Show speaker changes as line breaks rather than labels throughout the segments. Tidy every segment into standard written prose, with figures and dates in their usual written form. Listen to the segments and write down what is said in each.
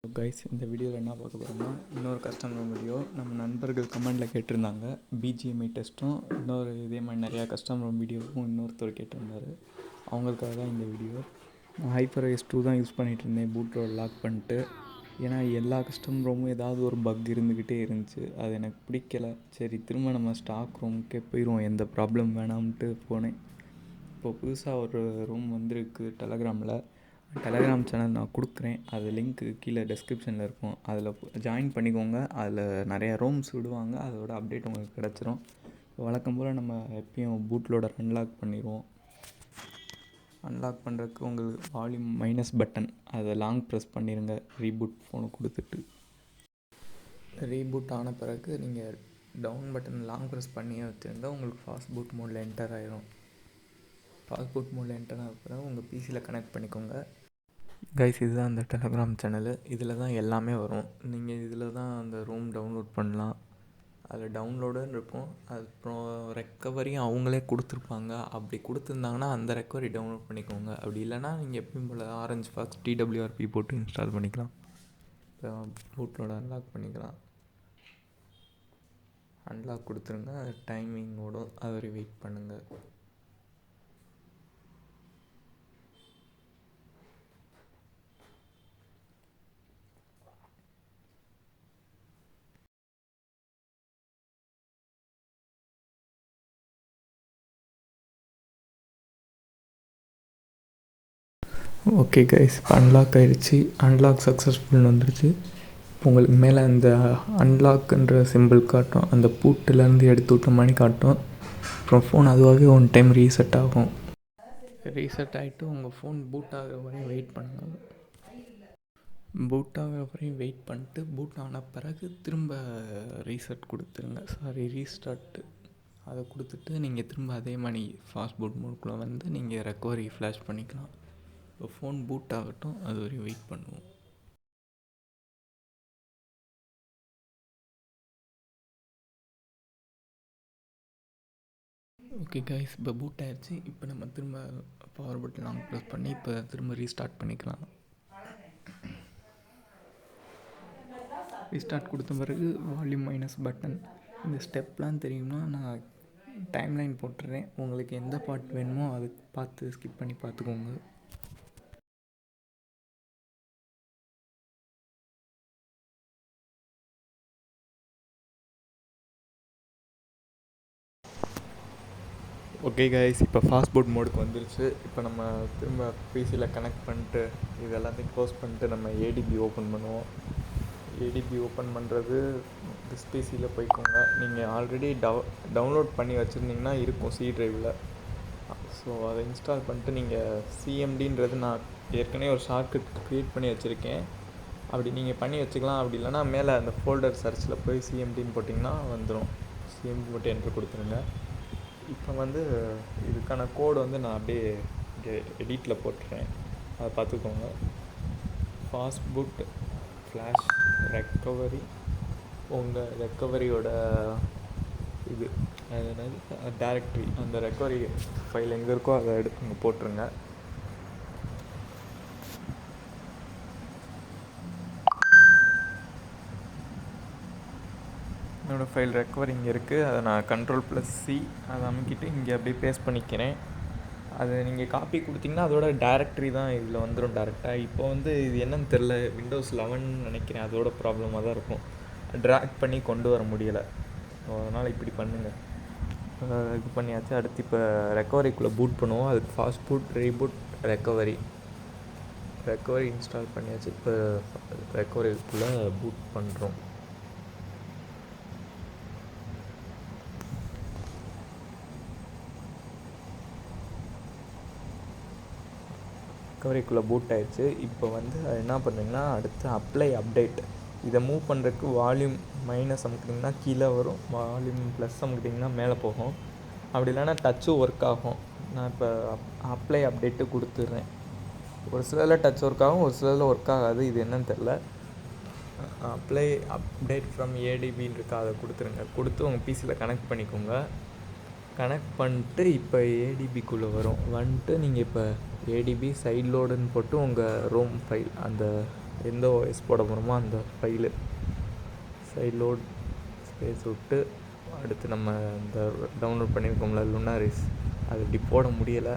Guys, இந்த வீடியோவில் என்ன பார்க்க போகிறோம்னா, இன்னொரு கஸ்டமர் வீடியோ. நம்ம நண்பர்கள் கமெண்டில் கேட்டிருந்தாங்க பிஜிஎம்ஐ டெஸ்ட்டும் இன்னொரு இதே மாதிரி நிறையா கஸ்டமர் வீடியோவும் இன்னொருத்தர் கேட்டிருந்தார். அவங்களுக்காக தான் இந்த வீடியோ. நான் HyperOS 2 தான் யூஸ் பண்ணிகிட்டு இருந்தேன் பூட்டோட லாக் பண்ணிட்டு. ஏன்னா எல்லா கஸ்டமரும் ஏதாவது ஒரு பக் இருந்துக்கிட்டே இருந்துச்சு. அது எனக்கு பிடிக்கலை. சரி, திரும்ப நம்ம ஸ்டாக் ரூமுக்கே போயிடுவோம், எந்த ப்ராப்ளம் வேணாம்ன்ட்டு போனேன். இப்போது புதுசாக ஒரு ரூம் வந்திருக்கு டெலகிராம் சேனல் நான் கொடுக்குறேன். அது லிங்க்கு கீழே டெஸ்கிரிப்ஷனில் இருக்கும். அதில் ஜாயின் பண்ணிக்கோங்க. அதில் நிறையா ரூம்ஸ் விடுவாங்க. அதோட அப்டேட் உங்களுக்கு கிடச்சிரும். வழக்கம் போல் நம்ம எப்பயும் பூட்லோடர் அன்லாக் பண்ணிடுவோம். அன்லாக் பண்ணுறதுக்கு உங்களுக்கு வால்யூம் மைனஸ் பட்டன் அதை லாங் ப்ரெஸ் பண்ணிடுங்க. ரீபூட் ஃபோனை கொடுத்துட்டு ரீபூட் ஆன பிறகு நீங்கள் டவுன் பட்டன் லாங் ப்ரெஸ் பண்ணியே வச்சுருந்தா உங்களுக்கு ஃபாஸ்ட் பூட் மோடில் என்டர் ஆகிடும். ஃபாஸ்ட் பூட் மோடில் என்டர் ஆக பிறகு உங்கள் பிசியில் கனெக்ட் பண்ணிக்கோங்க. கைஸ், இதுதான் அந்த டெலகிராம் சேனலு. இதில் தான் எல்லாமே வரும். நீங்கள் இதில் தான் அந்த ரூம் டவுன்லோட் பண்ணலாம். அதில் டவுன்லோடுன்னு இருக்கும். அப்புறம் ரெக்கவரியும் அவங்களே கொடுத்துருப்பாங்க. அப்படி கொடுத்துருந்தாங்கன்னா அந்த ரெக்கவரி டவுன்லோட் பண்ணிக்கோங்க. அப்படி இல்லைனா நீங்கள் எப்பயும் போல் ஆரஞ்சு ஃபாக்ஸ் TWRP போட்டு இன்ஸ்டால் பண்ணிக்கலாம். இப்போ பூட்டோட அன்லாக் பண்ணிக்கலாம். அன்லாக் கொடுத்துருங்க. டைமிங்கோட அது வரை வெயிட் பண்ணுங்கள். ஓகே கைஸ், இப்போ அன்லாக் ஆகிடுச்சு. அன்லாக் சக்ஸஸ்ஃபுல்னு வந்துடுச்சு. உங்களுக்கு மேலே அந்த அன்லாக்குன்ற சிம்பிள் காட்டும். அந்த பூட்டிலேருந்து எடுத்து விட்ட மாதிரி காட்டும். அப்புறம் ஃபோன் அதுவாகவே ஒன் டைம் ரீசெட் ஆகும். ரீசெட் ஆகிட்டு உங்கள் ஃபோன் பூட் ஆகிற வரையும் வெயிட் பண்ணுங்கள். பூட் ஆகிற வரையும் வெயிட் பண்ணிட்டு பூட் ஆன பிறகு திரும்ப ரீஸ்டார்ட்டு அதை கொடுத்துட்டு நீங்கள் திரும்ப அதே மாதிரி ஃபாஸ்ட் பூட் மோடுக்குள்ளே வந்து நீங்கள் ரெக்கவரி ஃப்ளாஷ் பண்ணிக்கலாம். இப்போ ஃபோன் பூட் ஆகட்டும், அது வரையும் வெயிட் பண்ணுவோம். ஓகே கைஸ், இப்போ பூட் ஆகிடுச்சு. இப்போ நம்ம திரும்ப பவர் பட்டன் லாங் ப்ரெஸ் பண்ணி இப்போ திரும்ப ரீஸ்டார்ட் பண்ணிக்கலாம். ரீஸ்டார்ட் கொடுத்த பிறகு வால்யூம் மைனஸ் பட்டன். இந்த ஸ்டெப்லாம் தெரியும்னா நான் டைம்லைன் போட்டுறேன். உங்களுக்கு எந்த பார்ட் வேணுமோ அது பார்த்து ஸ்கிப் பண்ணி பார்த்துக்கோங்க. ஓகே கைஸ், இப்போ ஃபாஸ்ட் பூட் மோடுக்கு வந்துருச்சு. இப்போ நம்ம திரும்ப பிசியில் கனெக்ட் பண்ணிட்டு இது எல்லாத்தையும் க்ளோஸ் பண்ணிட்டு நம்ம ஏடிபி ஓப்பன் பண்ணுவோம். ஏடிபி ஓப்பன் பண்ணுறது திஸ் பிசியில் போய்க்கோங்க. நீங்கள் ஆல்ரெடி டவுன்லோட் பண்ணி வச்சுருந்தீங்கன்னா இருக்கும் சி ட்ரைவில். ஸோ அதை இன்ஸ்டால் பண்ணிட்டு நீங்கள் சிஎம்டின்றது நான் ஏற்கனவே ஒரு ஷார்ட்கட் க்ரியேட் பண்ணி வச்சுருக்கேன். அப்படி நீங்கள் பண்ணி வச்சுக்கலாம். அப்படி இல்லைனா மேலே அந்த ஃபோல்டர் சர்ச்சில் போய் சிஎம்டின்னு போட்டிங்கன்னா வந்துடும். சிஎம்டி போட்டு என்ட்ரு கொடுத்துருங்க. இப்போ வந்து இதுக்கான கோடு வந்து நான் அப்படியே இங்கே எடிட்டில் போட்டுறேன். அதை பார்த்துக்கோங்க. Fast boot flash recovery. உங்கள் ரெக்கவரியோட இது என்னது டைரக்டரி, அந்த ரெக்கவரி ஃபைல் எங்கே இருக்கோ அதை எடுத்து இங்கே போட்டுருங்க. என்னோடய ஃபைல் ரெக்கவரி இங்கே இருக்குது. அதை நான் Ctrl+C அதை அமைக்கிட்டு இங்கே அப்படியே பேஸ்ட் பண்ணிக்கிறேன். அது நீங்கள் காப்பி கொடுத்தீங்கன்னா அதோட டேரக்டரி தான் இதில் வந்துடும் டேரெக்டாக. இப்போ வந்து இது என்னன்னு தெரில, Windows 11 நினைக்கிறேன், அதோட ப்ராப்ளமாக தான் இருக்கும். ட்ராக் பண்ணி கொண்டு வர முடியலை. அதனால் இப்படி பண்ணுங்கள். இது பண்ணியாச்சு. அடுத்து இப்போ ரெக்கவரிக்குள்ளே பூட் பண்ணுவோம். அதுக்கு fast boot, reboot, recovery install பண்ணியாச்சு. இப்போ ரெக்கவரிக்குள்ளே பூட் பண்ணுறோம். ரெக்கவரிக்குள்ளே பூட் ஆகிடுச்சு. இப்போ வந்து என்ன பண்ணுறீங்கன்னா அடுத்து அப்ளை அப்டேட். இதை மூவ் பண்ணுறதுக்கு வால்யூம் மைனஸ் அமுக்கிட்டிங்கன்னா கீழே வரும், வால்யூம் ப்ளஸ் அமுக்கிட்டிங்கன்னா மேலே போகும். அப்படி இல்லைன்னா டச்சும் ஒர்க் ஆகும். நான் இப்போ அப்ளை அப்டேட்டு கொடுத்துட்றேன். ஒரு சிலரில் டச் ஒர்க் ஆகும், ஒரு சிலரில் ஒர்க் ஆகாது. இது என்னன்னு தெரில. அப்ளை அப்டேட் ஃப்ரம் ஏடிபின்னு இருக்கா, அதை கொடுத்துருங்க. கொடுத்து உங்கள் பிசியில் கனெக்ட் பண்ணிக்கோங்க. கனெக்ட் பண்ணிட்டு இப்போ ஏடிபிக்குள்ளே வந்துட்டு நீங்கள் இப்போ ஏடிபி சைட் லோடுன்னு போட்டு உங்கள் ரோம் ஃபைல் அந்த எந்த ஓஎஸ் போட போகிறோமோ அந்த ஃபைலு சைட் லோட் ஸ்பேஸ் விட்டு அடுத்து நம்ம இந்த டவுன்லோட் பண்ணியிருக்கோம்ல லுனாரிஸ் அது இப்படி போட முடியலை,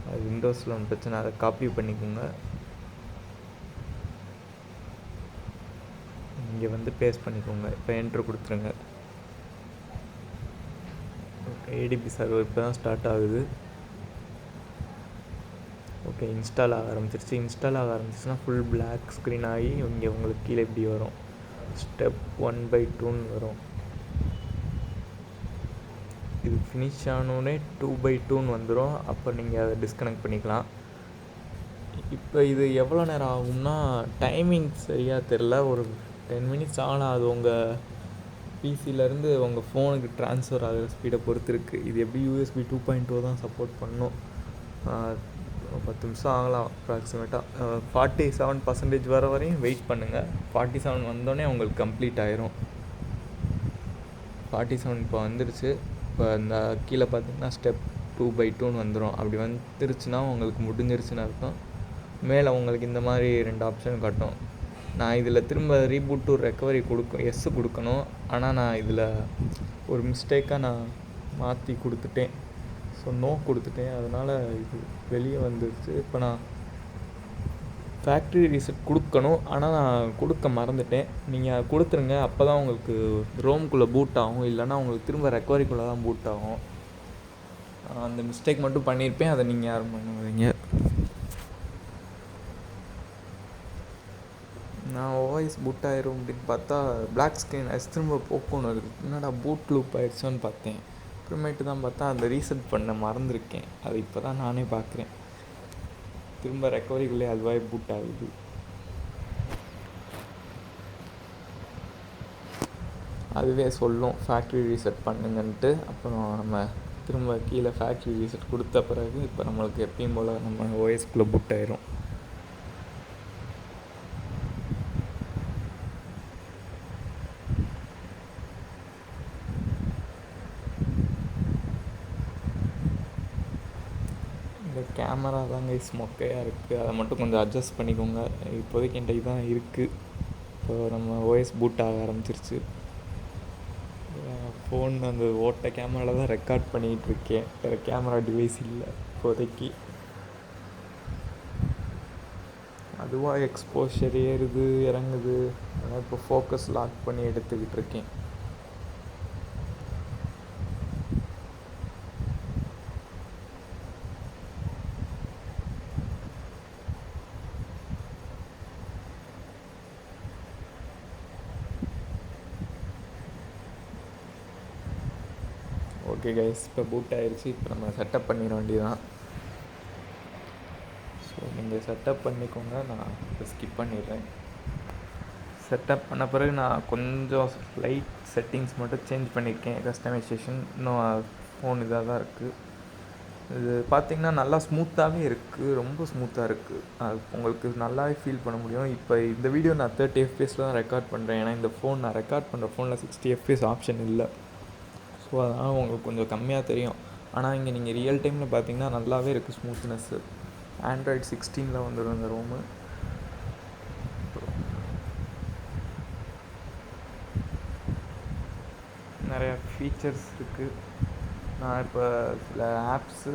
அது விண்டோஸில் ஒன்று பிரச்சனை, அதை காப்பி பண்ணிக்கோங்க. இங்கே வந்து பேஸ்ட் பண்ணிக்கோங்க. இப்போ என்ட்ரு கொடுத்துருங்க. ஓகே, ஏடிபி சர்வர் இப்போ தான் ஸ்டார்ட் ஆகுது. ஓகே, இன்ஸ்டால் ஆக ஆரம்பிச்சிருச்சு. இன்ஸ்டால் ஆக ஆரம்பிச்சிச்சுன்னா ஃபுல் பிளாக் ஸ்க்ரீன் ஆகி இங்கே உங்களுக்கு கீழே இப்படி வரும், ஸ்டெப் 1/2ன்னு வரும். இது ஃபினிஷ் ஆனோடனே 2/2ன்னு வந்துடும். அப்போ நீங்கள் அதை டிஸ்கனெக்ட் பண்ணிக்கலாம். இப்போ இது எவ்வளோ நேரம் ஆகும்னா டைமிங் சரியாக தெரில, ஒரு 10 மினிட்ஸ் ஆனால் அது உங்கள் பிசியிலேருந்து உங்கள் ஃபோனுக்கு ட்ரான்ஸ்ஃபர் ஆகிற ஸ்பீடை பொறுத்து இருக்குது. இது எப்படி USB 2.0 தான் சப்போர்ட் பண்ணணும். 10 நிமிஷம் ஆகலாம் அப்ராக்சிமேட்டாக. 47% வர வரையும் வெயிட் பண்ணுங்கள். 47 வந்தோடனே உங்களுக்கு கம்ப்ளீட் ஆயிரும். 47 இப்போ வந்துடுச்சு. இப்போ இந்த கீழே பார்த்தீங்கன்னா ஸ்டெப் 2/2ன்னு வந்துடும். அப்படி வந்துருச்சுன்னா உங்களுக்கு முடிஞ்சிருச்சுன்னு அர்த்தம். மேலே உங்களுக்கு இந்த மாதிரி 2 ஆப்ஷன் காட்டும். நான் இதில் திரும்ப ரீபூட் டு ரெக்கவரி கொடுக்கணும். ஆனால் நான் இதில் ஒரு மிஸ்டேக்காக நான் மாற்றி கொடுத்துட்டேன். ஸோ நோ கொடுத்துட்டேன், அதனால் இது வெளியே வந்துடுச்சு. இப்போ நான் ஃபேக்ட்ரி ரீசெட் கொடுக்கணும், ஆனால் நான் கொடுக்க மறந்துட்டேன். நீங்கள் கொடுத்துருங்க, அப்போ தான் உங்களுக்கு ரோம்குள்ளே பூட் ஆகும். இல்லைனா உங்களுக்கு திரும்ப ரெக்கவரிக்குள்ளே தான் பூட் ஆகும். அந்த மிஸ்டேக் மட்டும் பண்ணியிருப்பேன், அதை நீங்கள் யாரும் பண்ணுவீங்க. நான் ஓஎஸ் பூட் ஆயிரும் அப்படின்னு பார்த்தா பிளாக் ஸ்க்ரீன் ஆச்சு, திரும்ப போக்கோன்னு வருது. என்னடா பூட் லூப் ஆயிடுச்சோன்னு பார்த்தேன். அப்புறமேட்டு தான் பார்த்தா அந்த ரீசெட் பண்ண மறந்துருக்கேன். அது இப்போ தான் நானே பார்க்குறேன். திரும்ப ரெக்கவரிக்குள்ளே அதுவாக பூட் ஆகுது. அதுவே சொல்லும் ஃபேக்ட்ரி ரீசெட் பண்ணுங்கன்ட்டு. அப்புறம் நம்ம திரும்ப கீழே ஃபேக்ட்ரி ரீசெட் கொடுத்த பிறகு இப்போ நம்மளுக்கு எப்பயும் போல் நம்ம ஓஎஸ்குள்ளே பூட் ஆயிரும். இந்த கேமரா தான் கைஸ் மொக்கையாக இருக்குது, அதை மட்டும் கொஞ்சம் அட்ஜஸ்ட் பண்ணிக்கோங்க. இப்போதைக்கு என்கிட்ட இதுதான் இருக்குது. இப்போ நம்ம ஓஎஸ் பூட் ஆக ஆரம்பிச்சிருச்சு. ஃபோன் அந்த ஓட்ட கேமராவில் தான் ரெக்கார்ட் பண்ணிகிட்டு இருக்கேன். வேறு கேமரா டிவைஸ் இல்லை இப்போதைக்கு. அதுவாக எக்ஸ்போஷர் ஏறுது இறங்குது. அதனால் இப்போ ஃபோக்கஸ் லாக் பண்ணி எடுத்துக்கிட்டு இருக்கேன். ஓகே கைஸ், இப்போ பூட் ஆகிடுச்சு. இப்போ நம்ம செட்டப் பண்ணிட வேண்டியதான். ஸோ நீங்கள் செட்டப் பண்ணிக்கோங்க, நான் இப்போ ஸ்கிப் பண்ணிடுறேன். செட்டப் பண்ண பிறகு நான் கொஞ்சம் லைட் செட்டிங்ஸ் மட்டும் சேஞ்ச் பண்ணியிருக்கேன். கஸ்டமைசேஷன் இன்னும் ஃபோன் இதாக தான் இருக்குது. இது பார்த்திங்கன்னா நல்லா ஸ்மூத்தாகவே இருக்குது, ரொம்ப ஸ்மூத்தாக இருக்குது. அது உங்களுக்கு நல்லாவே ஃபீல் பண்ண முடியும். இப்போ இந்த வீடியோ நான் 30 FPS தான் ரெக்கார்ட் பண்ணுறேன். ஏன்னா இந்த ஃபோன் நான் ரெக்கார்ட் பண்ணுற ஃபோனில் 60 FPS ஆப்ஷன் இல்லை. ஸோ அதனால் உங்களுக்கு கொஞ்சம் கம்மியாக தெரியும். ஆனால் இங்கே நீங்கள் ரியல் டைமில் பார்த்தீங்கன்னா நல்லாவே இருக்குது ஸ்மூத்னஸ்ஸு. ஆண்ட்ராய்டு 16 வந்துடும் இந்த ரோமு. நிறையா ஃபீச்சர்ஸ் இருக்குது. நான் இப்போ சில ஆப்ஸு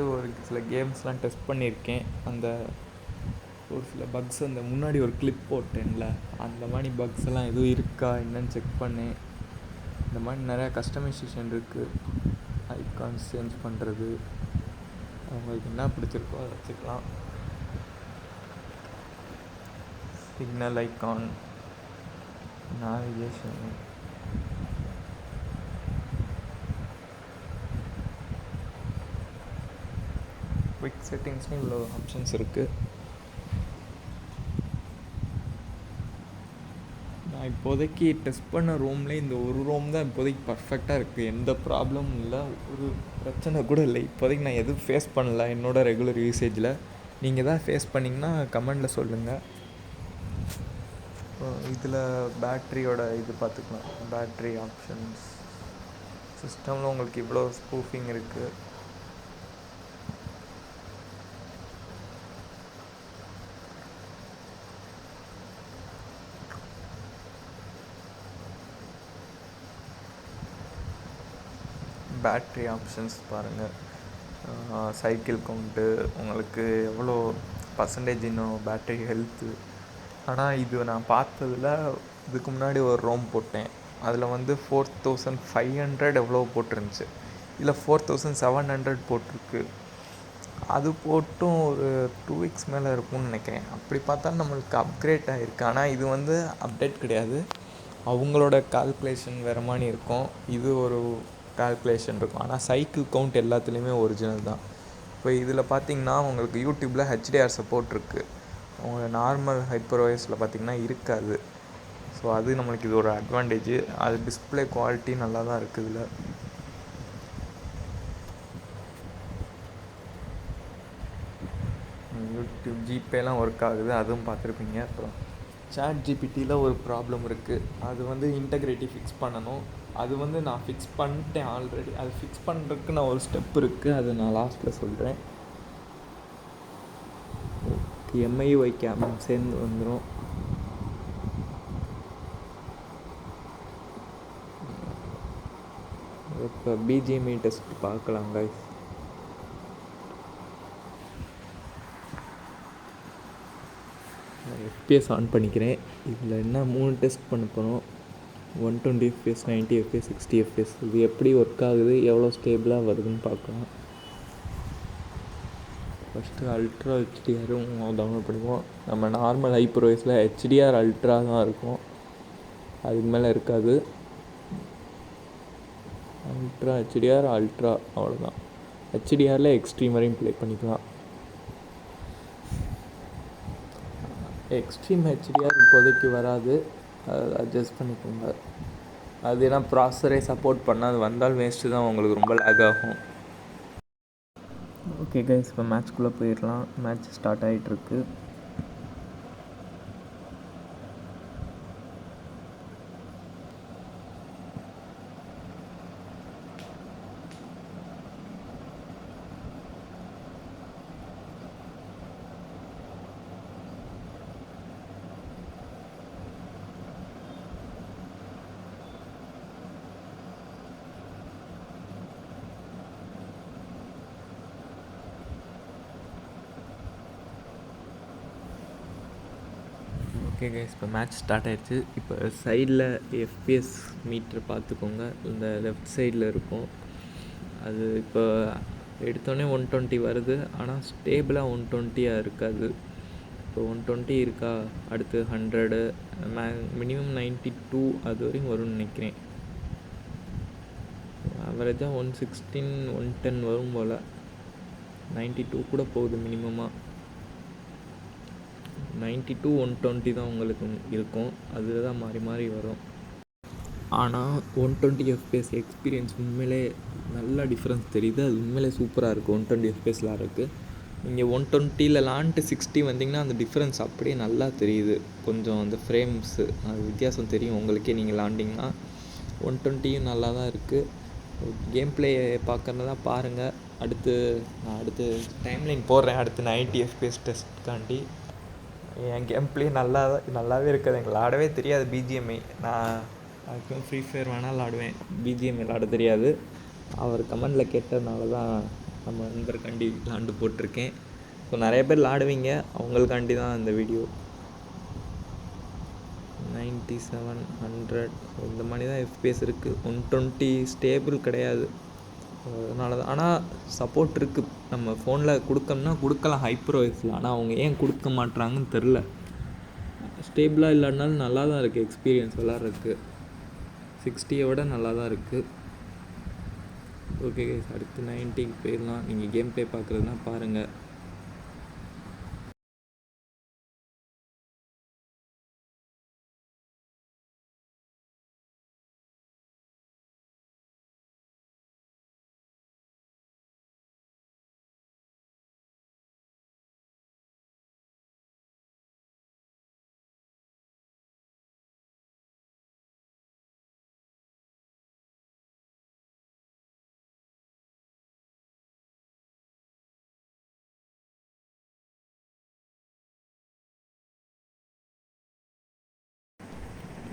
சில கேம்ஸ்லாம் டெஸ்ட் பண்ணியிருக்கேன். அந்த ஒரு சில பக்ஸ், அந்த முன்னாடி ஒரு கிளிப் போட்டேன்ல, அந்த மாதிரி பக்ஸ் எல்லாம் எதுவும் இருக்கா என்னன்னு செக் பண்ணேன். இந்த மாதிரி நிறையா கஸ்டமைசேஷன் இருக்குது. ஐகான்ஸ் சேஞ்ச் பண்ணுறது, அவங்களுக்கு என்ன பிடிச்சிருக்கோ அதை வச்சுக்கலாம். சிக்னல் ஐகான், நேவிகேஷன், குவிக் செட்டிங்ஸ்னு இவ்வளோ ஆப்ஷன்ஸ் இருக்குது. நான் இப்போதைக்கு டெஸ்ட் பண்ண ரூம்லேயே இந்த ஒரு ரூம் தான் இப்போதைக்கு பர்ஃபெக்டாக இருக்குது. எந்த ப்ராப்ளமும் இல்லை, ஒரு பிரச்சனை கூட இல்லை. இப்போதைக்கு நான் எதுவும் ஃபேஸ் பண்ணல என்னோடய ரெகுலர் யூசேஜில். நீங்கள் தான் ஃபேஸ் பண்ணிங்கன்னா கமெண்டில் சொல்லுங்கள். இதில் பேட்ரியோட இது பார்த்துக்கலாம், பேட்ரி ஆப்ஷன்ஸ். சிஸ்டமில் உங்களுக்கு இவ்வளோ ஸ்பூஃபிங் இருக்குது. பேட்ரி ஆப்ஷன்ஸ் பாருங்கள், சைக்கிள் கவுண்ட்டு, உங்களுக்கு எவ்வளோ பர்சன்டேஜ் இன்னும் பேட்ரி ஹெல்த்து. ஆனால் இது நான் பார்த்ததில் இதுக்கு முன்னாடி ஒரு ரோம் போட்டேன், அதில் வந்து 4500 எவ்வளோ போட்டிருந்துச்சு, இதில் 4700 போட்டிருக்கு. அது போட்டும் ஒரு 2 வீக்ஸ் மேலே இருக்கும்னு நினைக்கிறேன். அப்படி பார்த்தா நம்மளுக்கு அப்கிரேட் ஆகிருக்கு. ஆனால் இது வந்து அப்டேட் கிடையாது, அவங்களோட கால்குலேஷன் வேறு மாதிரி இருக்கும், இது ஒரு கால்குலேஷன் இருக்கும். ஆனால் சைக்கிள் கவுண்ட் எல்லாத்துலேயுமே ஒரிஜினல் தான். இப்போ இதில் பார்த்திங்கன்னா உங்களுக்கு யூடியூப்பில் ஹெச்டிஆர் சப்போர்ட் இருக்குது, உங்கள் நார்மல் ஹைப்பர்வைஸில் பார்த்திங்கன்னா இருக்காது. ஸோ அது நம்மளுக்கு இது ஒரு அட்வான்டேஜ். அது டிஸ்பிளே குவாலிட்டி நல்லா தான் இருக்குது. இதில் யூடியூப் ஜிபேலாம் ஒர்க் ஆகுது, அதுவும் பார்த்துருப்பீங்க. அப்புறம் சாட் ஜிபிடியில் ஒரு ப்ராப்ளம் இருக்குது, அது வந்து இன்டெகிரிட்டி ஃபிக்ஸ் பண்ணணும். அது வந்து நான் ஃபிக்ஸ் பண்ணிட்டேன் ஆல்ரெடி. அது ஃபிக்ஸ் பண்ணுறதுக்கு நான் ஒரு ஸ்டெப் இருக்குது, அது நான் லாஸ்ட்டில் சொல்கிறேன். எம்ஐஒய் கேம் சேர்ந்து வந்துடும். இப்போ பிஜிஎம்ஐ டெஸ்ட் பார்க்கலாம் கைஸ். எஃப்பிஎஸ் ஆன் பண்ணிக்கிறேன். இதில் என்ன 3 டெஸ்ட் பண்ண போகிறோம், 120 FPS, 90 FPS, 60 FPS. இது எப்படி ஒர்க் ஆகுது, எவ்வளோ ஸ்டேபிளாக வருதுன்னு பார்க்கலாம். ஃபஸ்ட்டு அல்ட்ரா ஹெச்டிஆரும் டவுன்லோட் பண்ணுவோம். நம்ம நார்மல் ஹைப்பர்வைஸில் ஹெச்டிஆர் அல்ட்ரா தான் இருக்கும், அதுக்கு மேலே இருக்காது. அல்ட்ரா ஹெச்டிஆர் அல்ட்ரா அவ்வளோதான். ஹெச்டிஆரில் எக்ஸ்ட்ரீம் வரையும் ப்ளே பண்ணிக்கலாம். எக்ஸ்ட்ரீம் ஹெச்டிஆர் இப்போதைக்கு வராது, அதை அட்ஜஸ்ட் பண்ணிக்கோங்க. அது ஏன்னா ப்ராசஸரே சப்போர்ட் பண்ணால் அது வந்தால் வேஸ்ட்டு தான், உங்களுக்கு ரொம்ப லேக் ஆகும். ஓகே கைஸ், இப்போ மேட்ச்குள்ளே போயிடலாம். மேட்ச் ஸ்டார்ட் ஆகிட்டுருக்கு. ஓகே கைஸ், இப்போ மேட்ச் ஸ்டார்ட் ஆகிடுச்சு. இப்போ சைடில் எஃப்பிஎஸ் மீட்ரு பார்த்துக்கோங்க, இந்த லெஃப்ட் சைடில் இருக்கும். அது இப்போ எடுத்தோடனே 120 வருது, ஆனால் ஸ்டேபிளாக 120 இருக்காது. இப்போ 120 இருக்கா, அடுத்து 100, மினிமம் 92 அது வரையும் வரும்னு நினைக்கிறேன். ஆவரேஜாக 116, 110 வரும் போல். 92 கூட போகுது மினிமமாக. 92, 120 தான் உங்களுக்கு இருக்கும், அதுதான் மாறி மாறி வரும். ஆனால் 120 FPS எக்ஸ்பீரியன்ஸ் உண்மையிலே நல்லா டிஃப்ரென்ஸ் தெரியுது. அது உண்மையிலே சூப்பராக இருக்குது 120 FPSலாம் இருக்குது. நீங்கள் 120ல் லான்ட்டு 60 வந்திங்கன்னா அந்த டிஃப்ரென்ஸ் அப்படியே நல்லா தெரியுது. கொஞ்சம் அந்த ஃப்ரேம்ஸு அது வித்தியாசம் தெரியும் உங்களுக்கே, நீங்கள் லாண்டிங்கன்னா. 120யும் நல்லா தான் இருக்குது. கேம் பிளே பார்க்கறதா பாருங்கள். அடுத்து டைம்லைன் போடுறேன், அடுத்து 90 FPS டெஸ்ட்காண்டி. என் கேம் பிளே நல்லாவே இருக்காது, எனக்கு விளாடவே தெரியாது பிஜிஎம்ஐ. நான் அதுக்கும் ஃப்ரீ ஃபயர் வேணால் விளாடுவேன், பிஜிஎம்ஐ விளாட தெரியாது. அவர் கமெண்டில் கேட்டதுனால தான் நம்ம நண்பருக்காண்டி விளாண்டு போட்டிருக்கேன். ஸோ நிறைய பேர் விளாடுவீங்க, அவங்களுக்காண்டி தான் இந்த வீடியோ. 97, 100 இந்த மாதிரி தான் எஃப்பிஎஸ் இருக்குது. 120 ஸ்டேபிள் கிடையாது, அதனால தான். ஆனால் சப்போர்ட் இருக்குது, நம்ம ஃபோனில் கொடுக்கணும்னா கொடுக்கலாம் ஹைப்பர்வைஸில். ஆனால் அவங்க ஏன் கொடுக்க மாட்றாங்கன்னு தெரில. ஸ்டேபிளாக இல்லைனாலும் நல்லா தான் இருக்குது எக்ஸ்பீரியன்ஸ் விளாட்றதுக்கு. 60 விட நல்லா தான் இருக்குது. ஓகே கைஸ், அடுத்து 90க்கு போயிடலாம். நீங்கள் கேம் பிளே பார்க்குறதுனா பாருங்கள்.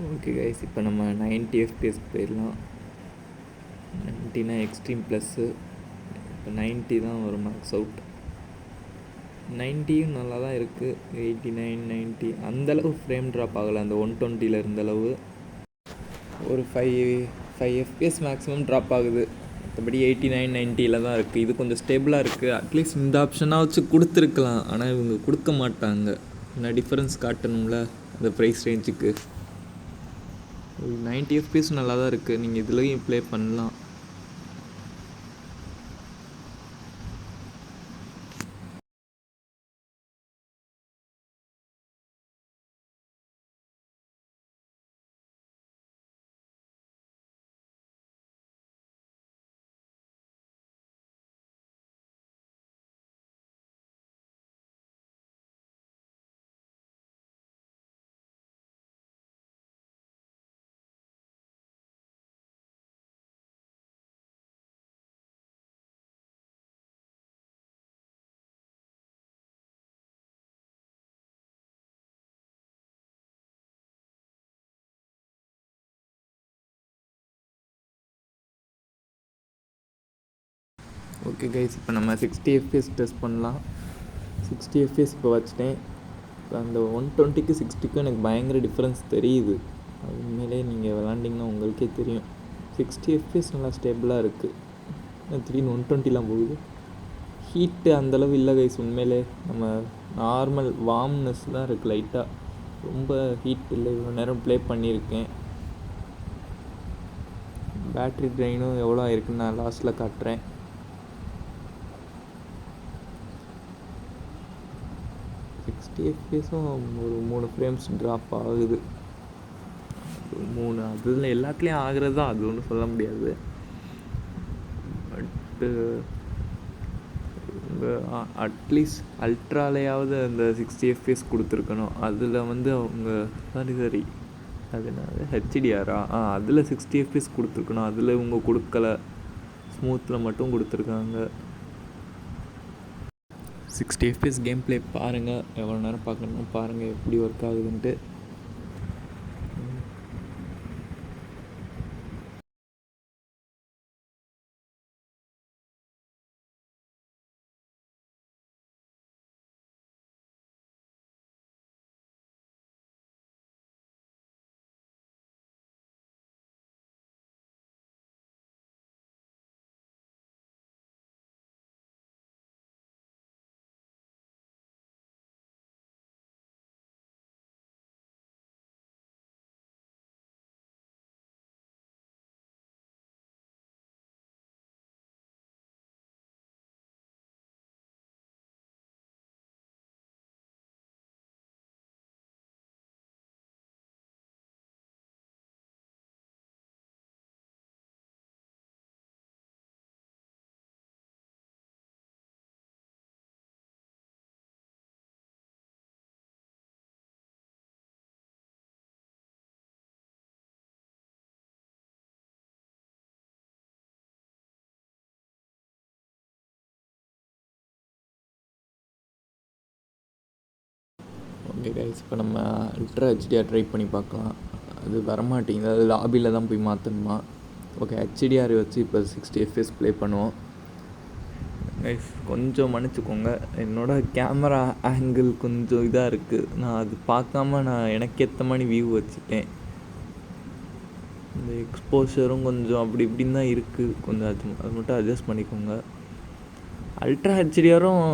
ஓகே கைஸ், இப்போ நம்ம 90 FPS போயிடலாம். 90னா எக்ஸ்ட்ரீம் ப்ளஸ்ஸு. இப்போ 90 தான் வரும் மேக்ஸ் அவுட். 90யும் நல்லா தான் இருக்குது. 89, 90 அந்தளவு ஃப்ரேம் ட்ராப் ஆகலை. அந்த 120 இருந்தளவு ஒரு 5 FPS மேக்ஸிமம் ட்ராப் ஆகுது. மற்றபடி 89, 90 தான் இருக்குது. இது கொஞ்சம் ஸ்டேபிளாக இருக்குது. அட்லீஸ்ட் இந்த ஆப்ஷனாக வச்சு கொடுத்துருக்கலாம். ஆனால் இவங்க கொடுக்க மாட்டாங்க. நான் டிஃப்ரென்ஸ் காட்டணும்ல அந்த ப்ரைஸ் ரேஞ்சுக்கு. 90 FPS நல்லா தான் இருக்குது. நீங்கள் இதுலேயும் ப்ளே பண்ணலாம். ஓகே கைஸ், இப்போ நம்ம 60 FPS டெஸ்ட் பண்ணலாம். 60 FPS இப்போ வச்சுட்டேன். இப்போ அந்த 120க்கு 60க்கும் எனக்கு பயங்கர டிஃப்ரென்ஸ் தெரியுது. அது உண்மையிலே நீங்கள் விளாண்டிங்கன்னா உங்களுக்கே தெரியும். 60 FPS நல்லா ஸ்டேபிளாக இருக்குது. திடீர்னு 120லாம் போகுது. ஹீட்டு அந்தளவு இல்லை கைஸ். உண்மையிலே நம்ம நார்மல் வார்ம்னஸ் தான் இருக்குது லைட்டாக. ரொம்ப ஹீட் இல்லை. இவ்வளோ நேரம் ப்ளே பண்ணியிருக்கேன். பேட்ரி ட்ரைனும் எவ்வளோ இருக்குன்னு நான் லாஸ்ட்டில் காட்டுறேன். 60 FPSம் ஒரு 3 ஃப்ரேம்ஸ் ட்ராப் ஆகுது. 3 அதில் எல்லாத்துலேயும் ஆகிறது தான், அது ஒன்றும் சொல்ல முடியாது. பட்டு அட்லீஸ்ட் அல்ட்ராலையாவது அந்த 60 FPS கொடுத்துருக்கணும். அதில் வந்து அவங்க சரி அது என்ன ஹெச்டிஆரா அதில் 60 FPS கொடுத்துருக்கணும். அதில் இவங்க கொடுக்கல. ஸ்மூத்தில் மட்டும் கொடுத்துருக்காங்க. 60 FPS கேம் ப்ளே பாருங்கள். எவ்வளோ நேரம் பார்க்கணும் பாருங்கள் எப்படி ஒர்க் ஆகுதுன்ட்டு. ஓகே கைஸ், இப்போ நம்ம அல்ட்ரா ஹெச்டிஆர் ட்ரை பண்ணி பார்க்கலாம். அது வரமாட்டேங்குது. அது லாபியில் தான் போய் மாற்றணுமா. ஓகே, ஹெச்டிஆர் வச்சு இப்போ 60 FPS ப்ளே பண்ணுவோம். கைஸ் கொஞ்சம் மன்னிச்சுக்கோங்க, என்னோடய கேமரா ஆங்கிள் கொஞ்சம் இதாக இருக்குது. நான் அது பார்க்காம நான் எனக்கு ஏற்ற மாதிரி வியூ வச்சுட்டேன். இந்த எக்ஸ்போஷரும் கொஞ்சம் அப்படி இப்படின்னு தான் இருக்குது. கொஞ்சம் அது மட்டும் அட்ஜஸ்ட் பண்ணிக்கோங்க. அல்ட்ரா ஹெச்டிஆரும்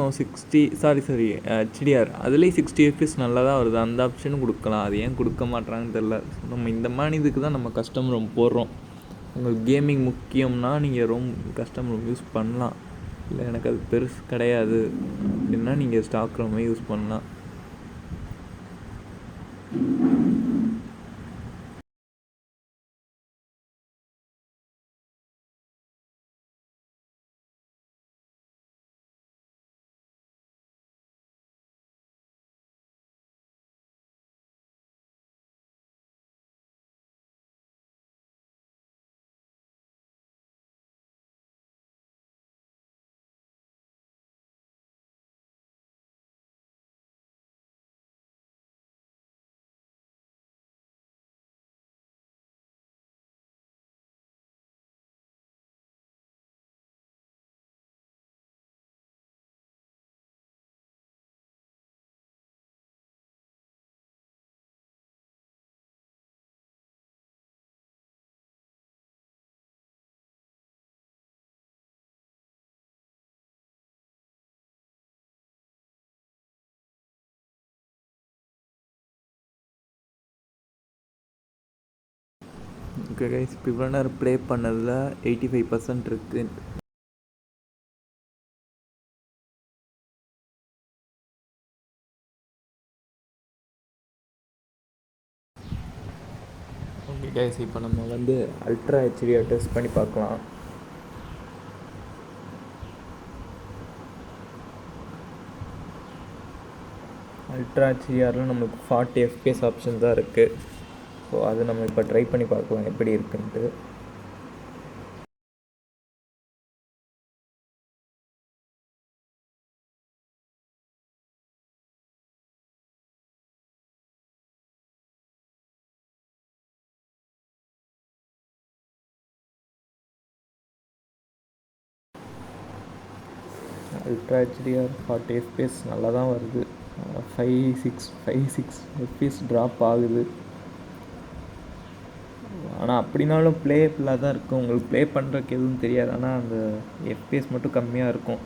ஹெச்டிஆர் அதுலேயும் 60 FPS நல்லா தான் வருது. அந்த ஆப்ஷனும் கொடுக்கலாம். அது ஏன் கொடுக்க மாட்றாங்கன்னு தெரில. நம்ம இந்த மாதிரி இதுக்கு தான் நம்ம கஸ்டம் ரூம் போடுறோம். உங்களுக்கு கேமிங் முக்கியம்னா நீங்கள் கஸ்டம் ரூம் யூஸ் பண்ணலாம். இல்லை எனக்கு அது பெருசு கிடையாது அப்படின்னா நீங்கள் ஸ்டாக் ரூமே யூஸ் பண்ணலாம். ஓகே கைஸ், இப்போ இவ்வளோ நேரம் ப்ளே பண்ணதில் 85% இருக்குது. ஓகே கைஸ், இப்போ நம்ம வந்து அல்ட்ரா ஹெச்டியை டெஸ்ட் பண்ணி பார்க்கலாம். அல்ட்ரா ஹெச்டிஆரில் நமக்கு 40 எஃப்பிஎஸ் ஆப்ஷன் தான் இருக்குது. ஸோ அது நம்ம இப்போ ட்ரை பண்ணி பார்க்கலாம் எப்படி இருக்குன்ட்டு. அல்ட்ரா ஹெச்டிஆர் 40 எஃப்பிஎஸ் நல்லா தான் வருது. 5-6 எஃப்பிஎஸ் ட்ராப் ஆகுது. ஆனால் அப்படின்னாலும் ப்ளேபிளாக தான் இருக்கும். உங்களுக்கு ப்ளே பண்ணுறதுக்கு எதுவும் தெரியாது. ஆனால் அந்த எஃப்பிஎஸ் மட்டும் கம்மியாக இருக்கும்.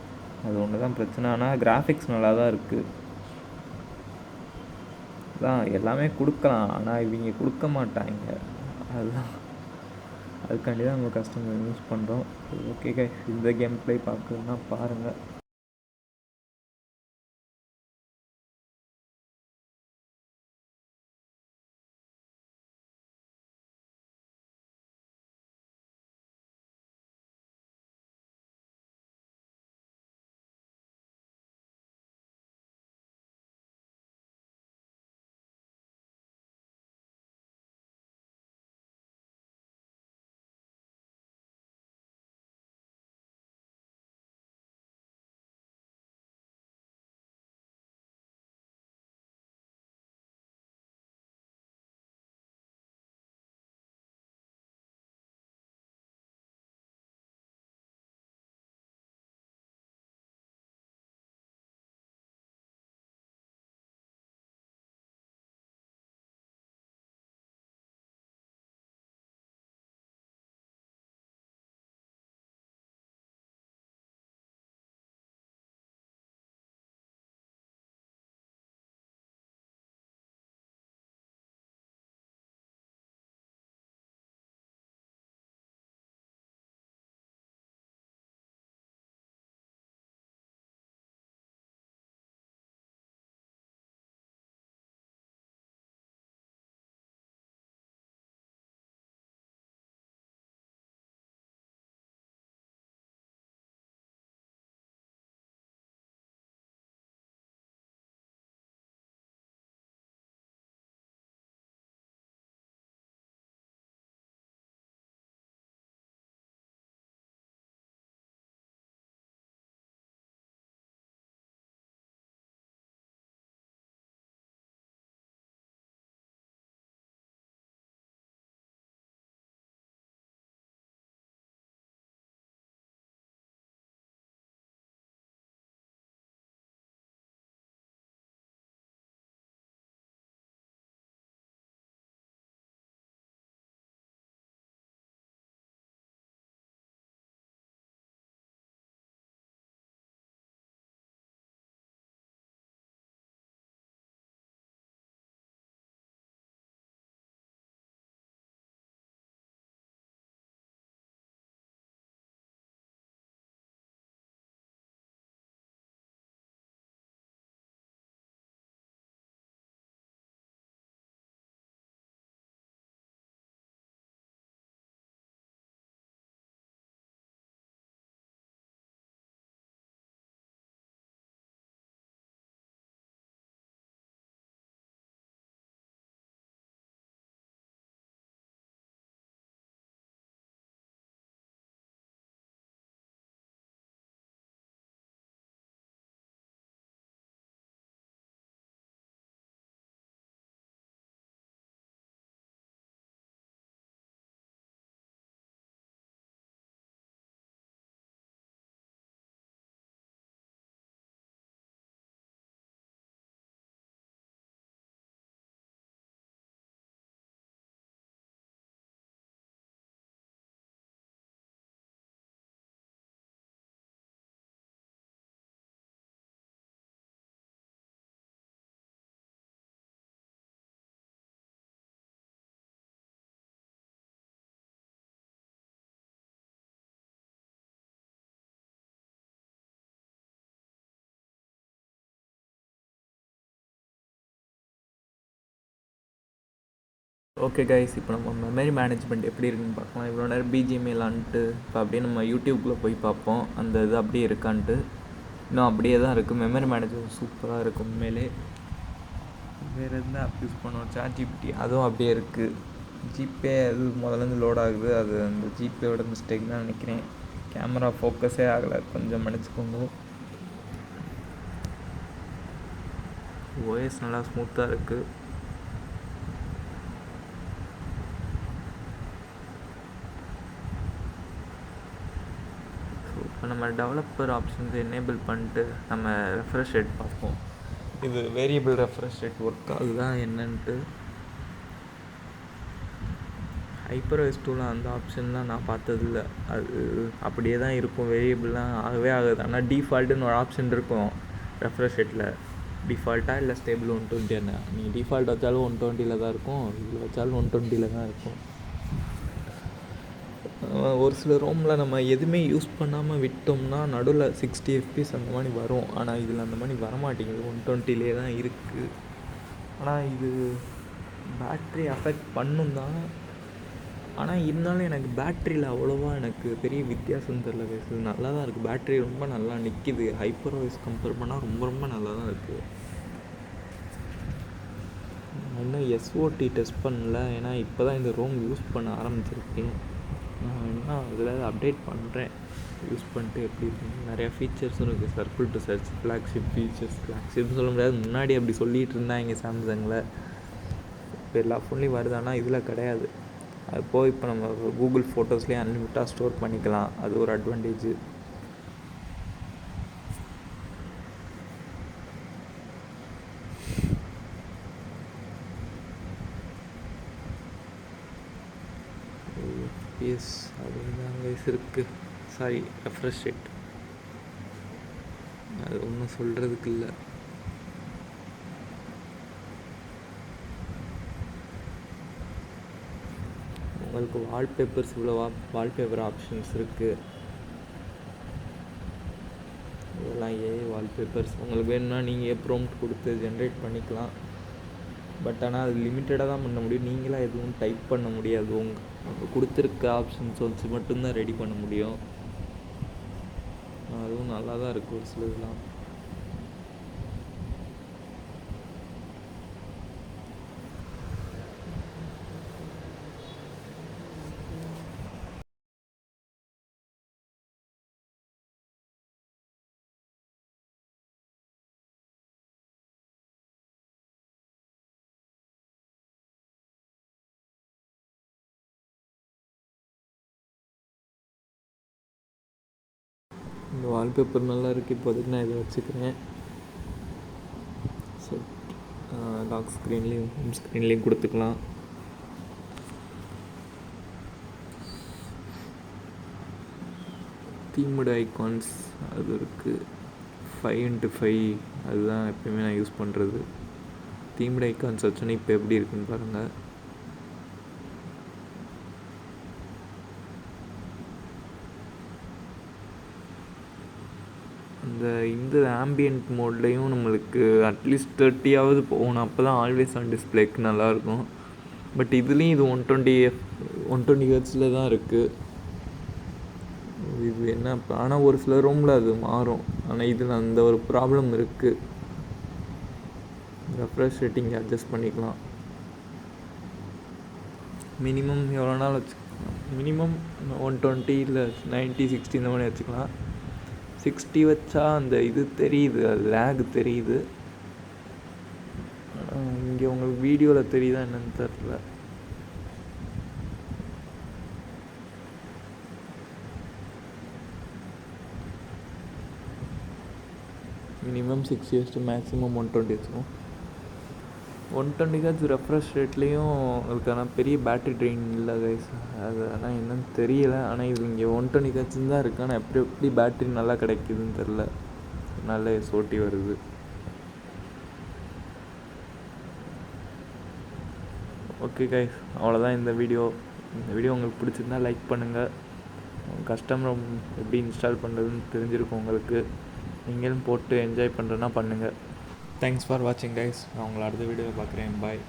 அது ஒன்று தான் பிரச்சனை. ஆனால் கிராஃபிக்ஸ் நல்லா தான் இருக்குது. அதான் எல்லாமே கொடுக்கலாம், ஆனால் இவங்க கொடுக்க மாட்டாங்க. அதுதான், அதுக்காண்டி தான் நம்ம கஸ்டமர் யூஸ் பண்ணுறோம். ஓகே கைஸ், இந்த கேம் ப்ளே பார்க்கணுன்னா பாருங்கள். ஓகே கைஸ், இப்போ நம்ம மெமரி மேனேஜ்மெண்ட் எப்படி இருக்குன்னு பார்க்கலாம். இவ்வளோ நேரம் பிஜிஎம் விளாண்டுட்டு இப்போ அப்படியே நம்ம யூடியூப்பில் போய் பார்ப்போம் அந்த இது அப்படியே இருக்கான்ட்டு. இன்னும் அப்படியே தான் இருக்குது. மெமரி மேனேஜ்மெண்ட் சூப்பராக இருக்குது உண்மையிலே. வேறு எதுனா ஆப் யூஸ் பண்ணுவோம், ChatGPT, அதுவும் அப்படியே இருக்குது. ஜிபே அது முதலேருந்து லோட் ஆகுது, அது அந்த ஜிபேயோட மிஸ்டேக் தான் நினைக்கிறேன். கேமரா ஃபோக்கஸே ஆகலை, கொஞ்சம் மன்னிச்சுக்கோங்க. ஓஎஸ் நல்லா ஸ்மூத்தாக இருக்குது. இப்போ நம்ம டெவலப்பர் ஆப்ஷன்ஸ் எனேபிள் பண்ணிட்டு நம்ம ரெஃப்ரெஷ் ரேட் பார்ப்போம். இது வேரியபிள் ரெஃப்ரெஷ் ரேட் ஒர்க் ஆகுதா என்னன்ட்டு. ஹைப்பர்வைஸ் டூவில் அந்த ஆப்ஷன்லாம் நான் பார்த்ததில்ல. அது அப்படியே தான் இருக்கும், வேரியபிள்லாம் ஆகவே ஆகுது. ஆனால் டிஃபால்ட்டுன்னு ஒரு ஆப்ஷன் இருக்கும் ரெஃப்ரெஷ் ரேட்டில். டிஃபால்ட்டாக இல்லை ஸ்டேபிள் 120. நீங்கள் டிஃபால்ட் வச்சாலும் 120 தான் இருக்கும், இதில் வச்சாலும் 120 தான் இருக்கும். ஒரு சில ரோமில் நம்ம எதுவுமே யூஸ் பண்ணாமல் விட்டோம்னா நடுவில் 60 FPS அந்த மாதிரி வரும். ஆனால் இதில் அந்த மாதிரி வரமாட்டேங்குது, 120 தான் இருக்குது. ஆனால் இது பேட்ரி அஃபெக்ட் பண்ணும் தான். ஆனால் இருந்தாலும் எனக்கு பேட்ரியில் அவ்வளோவா எனக்கு பெரிய வித்தியாசம் தெரில. இது நல்லா தான் இருக்குது, பேட்ரி ரொம்ப நல்லா நிற்கிது. ஹைப்பர்வைஸ் கம்பேர் பண்ணால் ரொம்ப ரொம்ப நல்லா தான் இருக்குது. இன்னும் எஸ்ஓடி டெஸ்ட் பண்ணல, ஏன்னா இப்போ தான் இந்த ரோம் யூஸ் பண்ண ஆரம்பிச்சிருக்கேன். நான் என்ன அதில் அப்டேட் பண்ணுறேன், யூஸ் பண்ணிட்டு எப்படி இருக்குன்னு. நிறையா ஃபீச்சர்ஸும் இருக்குது. Circle to search, flagship features. ஃப்ளாக்ஷிப்னு சொல்ல முடியாது, முன்னாடி அப்படி சொல்லிகிட்டு இருந்தாங்க சாம்சங்கில். இப்போ எல்லா ஃபோன்லேயும் வருது, ஆனால் இதில் கிடையாது. அது போய் இப்போ நம்ம கூகுள் ஃபோட்டோஸ்லேயே அன்லிமிட்டாக ஸ்டோர் பண்ணிக்கலாம், அது ஒரு அட்வான்டேஜ். FPS அப்படிதான் வயசு இருக்குது. சாரி, ரெஃப்ரெஷ் ரேட் அது ஒன்றும் சொல்கிறதுக்கு இல்லை. உங்களுக்கு வால்பேப்பர்ஸ் இவ்வளோ வால்பேப்பர் ஆப்ஷன்ஸ் இருக்குது. இதெல்லாம் வால்பேப்பர்ஸ் உங்களுக்கு வேணும்னா நீங்கள் ப்ராம்ப்ட் கொடுத்து ஜென்ரேட் பண்ணிக்கலாம். பட் ஆனால் அது லிமிட்டடாக தான் பண்ண முடியும். நீங்களாக எதுவும் டைப் பண்ண முடியாது. உங்கள் கொடுத்துருக்க ஆப்ஷன்ஸ் வச்சு மட்டும்தான் ரெடி பண்ண முடியும். அதுவும் நல்லா தான் இருக்குது ஒரு சிலதுலாம். இந்த வால்பேப்பர் நல்லா இருக்குது, இப்போதைக்கு நான் இதை வச்சுக்கிறேன். ஸோ லாக் ஸ்க்ரீன்லேயும் ஹோம் ஸ்க்ரீன்லேயும் கொடுத்துக்கலாம். தீம்டு ஐகான்ஸ் அது இருக்குது, 5x5 அதுதான் எப்பயுமே நான் யூஸ் பண்ணுறது. தீம்டு ஐகான்ஸ் வச்சோன்னே இப்போ எப்படி இருக்குன்னு பாருங்கள். இந்த ஆம்பியன்ட் மோட்லேயும் நம்மளுக்கு அட்லீஸ்ட் 30ஆவது போகணும், அப்போ தான் ஆல்வேஸ் ஆன் டிஸ்பிளேக்கு நல்லாயிருக்கும். பட் இதுலேயும் இது 120 ஹெர்ட்ஸில் தான் இருக்குது. இது என்ன, ஆனால் ஒரு சில ரூமில் அது மாறும். ஆனால் இதில் அந்த ஒரு ப்ராப்ளம் இருக்குது. ரெஃப்ரெஷ் ரேட்டிங் அட்ஜஸ்ட் பண்ணிக்கலாம். மினிமம் எவ்வளோ நாள் வச்சுக்கலாம், மினிமம் 120 இல்லை 90, 60 இந்த மாதிரி வச்சுக்கலாம். 60 வச்சா அந்த இது தெரியுது, அது லேக் தெரியுது. இங்கே உங்களுக்கு வீடியோவில் தெரியுதா என்னன்னு தெரில. மினிமம் 60 வச்சுட்டு மேக்ஸிமம் 120 வச்சுக்கோம். 120 ஹெர்ட்ஸ் ரெஃப்ரெஷ் ரேட்லேயும் அதுக்கான பெரிய பேட்ரி ட்ரெயின் இல்லை கைஸ். அது ஆனால் என்னன்னு தெரியலை. ஆனால் இது இங்கே 120 ஹெர்ட்ஸ் தான் இருக்குது. ஆனால் எப்படி பேட்ரி நல்லா கிடைக்குதுன்னு தெரில, நல்ல சோட்டி வருது. ஓகே கைஸ், அவ்வளோதான் இந்த வீடியோ. உங்களுக்கு பிடிச்சிருந்தா லைக் பண்ணுங்கள். கஸ்டமர் எப்படி இன்ஸ்டால் பண்ணுறதுன்னு தெரிஞ்சிருக்கும் உங்களுக்கு. நீங்களும் போட்டு என்ஜாய் பண்ணுறேன்னா பண்ணுங்கள். தேங்க்ஸ் ஃபார் வாட்சிங் கைஸ். நான் உங்களை அடுத்த வீடியோவில் பார்க்குறேன். பாய்.